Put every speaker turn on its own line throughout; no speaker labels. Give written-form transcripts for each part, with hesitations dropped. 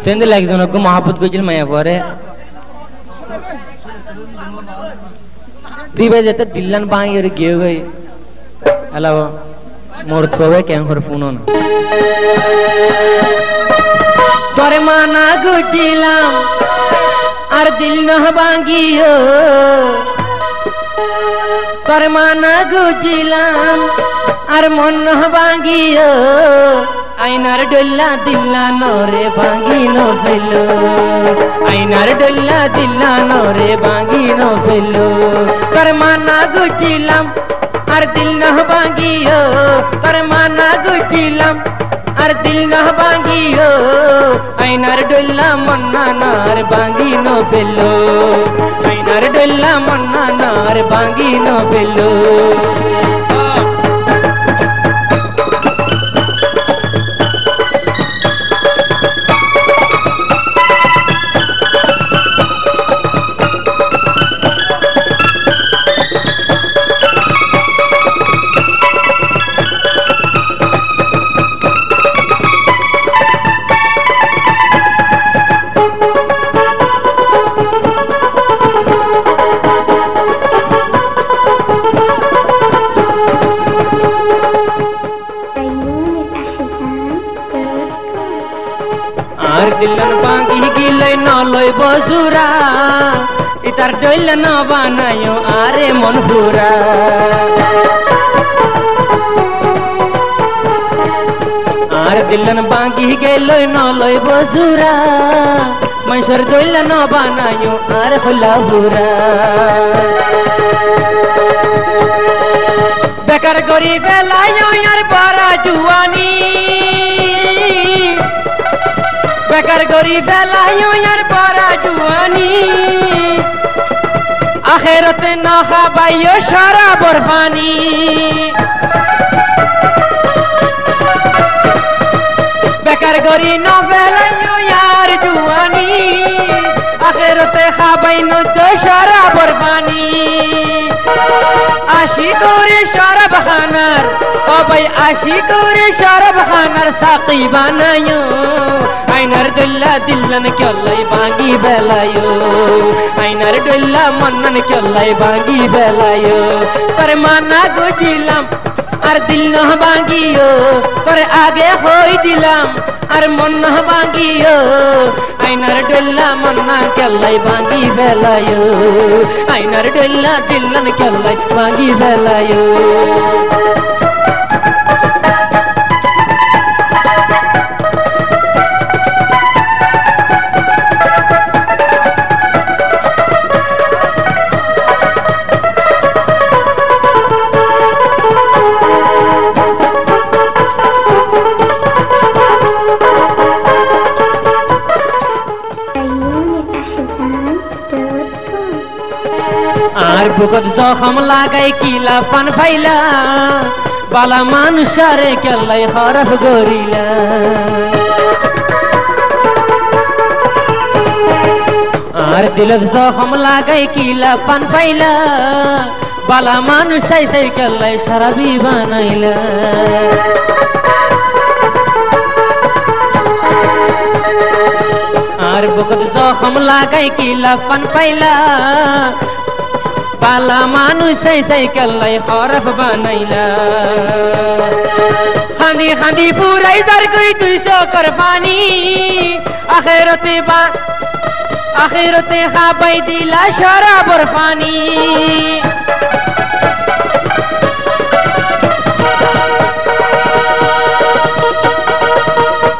তেন্দে একজনকে মহাপত কইছিল মায়া পরে তুই ভাই যেতে দিল্লান বাঙি আর গিয়ে গই এলা মোর তবে কেন করে ফোন না তোরে মানা গুছিলাম আর দিল না ভাঙিও তোরে মানা গুছিলাম আর মন না ভাঙিও আইনার ডল্লা দিল্লা নরে ভাঙি ন ফেলো আইনার ডল্লা দিল্লা নরে ভাঙি ন ফেলো তোর মানা গুছিলাম আর দিল না ভাঙিও তোর মানা গুছিলাম আর দিল না ভাঙিও আইনার ডল্লা মন্না নার ভাঙি ন ফেলো আইনার ডল্লা মন্না নার ভাঙি ন ফেলো দিল্লান বাঙ্গি গিলে নলই বজুরা ইতার ডইলা ন বানায়ো আরে মন পুরা আর দিল্লান বাঙ্গি গেলই নলই বজুরা মৈশর ডইলা ন বানায়ো আর হলা পুরা বেকার গরিব বেলায়ো আর বড় জুয়ানি বেকার গরিব বেলায়ো আর বড় জুয়ানি আখেরাতে না খাবাইও শরাবর পানি বেকার গরি ন বেলায়ো আর জুয়ানি আখেরাতে খাবাই ন তো শরাবর পানি আশি করে শরাব খানার ও ভাই আশি করে শরাব খানার সাকি বানায়ো আইনার ডল্লা দিল্লান কেলাই ভাঙি বেলায়ো আইনার ডল্লা মন্নন কেলাই ভাঙি বেলায়ো তোর মানা গুছিলাম আর দিল না ভাঙিও তোর আগে হই দিলাম আর মন না ভাঙিও আইনার ডল্লা মন্না কেলাই ভাঙি বেলায়ো আইনার ডল্লা দিল্লান কেলাই ভাঙি বেলায়ো আর বুকত জখম লাগাই কিলা পান ফাইলা বালা মানুষারে কেলাই হরফ গরিলা আর দিলত জখম লাগাই কিলা পান ফাইলা বালা মানুষাই সাই কেলাই সারাবি বানাইলা আর বুকত জখম লাগাই কিলা পান ফাইলা বালা মানুষ সাই সাই কেলাই হরফ বানাইলা খান্দি খান্দি পুরাই যার কই 200 কর পানি আখিরতে খাবাই দিলা শরাবর পানি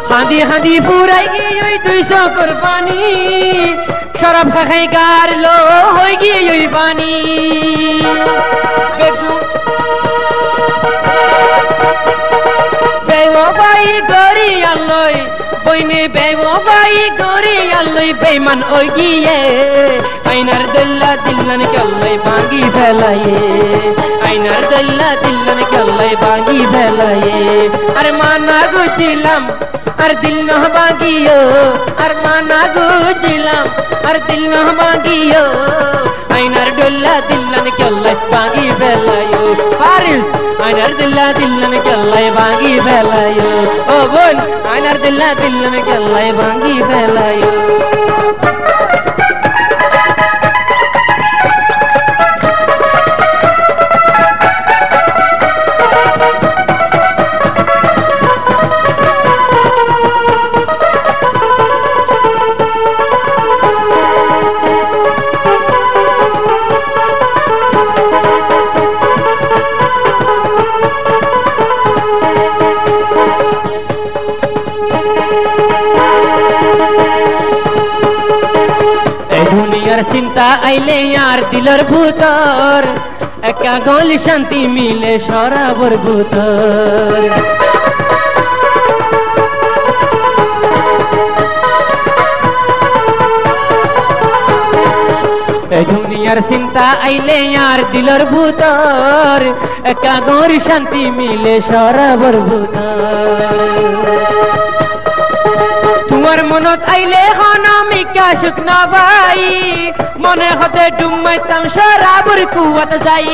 খান্দি খান্দি পুরাই গিয়ে 200 কর পানি শরাব খাই গার লো হই গিয়ে ওই পানি বেও ভাই গরি আল্লই বইনে বেও ভাই গরি আল্লই বেমান ওই গিয়ে আইনার দল্লা দিল্লান কেল্লাই ভাঙি ফেলায়ে আইনার দল্লা দিল্লান কেল্লাই ভাঙি ফেলায়ে আর মানা গুছিলাম আর দিল ন ভাঙিও আর মানা গুছিলাম আর দিল ন ভাঙিও আইনার দল্লা দিল্লান কেল্লাই ভাঙি ফেলায়ে পারিস আইনার দল্লা দিল্লান কেল্লাই ভাঙি ফেলায়ে ও বোন আইনার দল্লা দিল্লান কেল্লাই ভাঙি ফেলায়ে দুনিয়ার চিন্তা আইলে আর দিলর ভূতর একা গলি শান্তি মিলে সরাবর ভূতর দুনিয়ার চিন্তা আইলে আর দিলর ভূতর একা গলি শান্তি মিলে সরাবর ভূতর তোমার মনত আইলে হনমিকা শুকনা ভাই মনে হতে ডুমাইতাম সরাবর কুয়াত যাই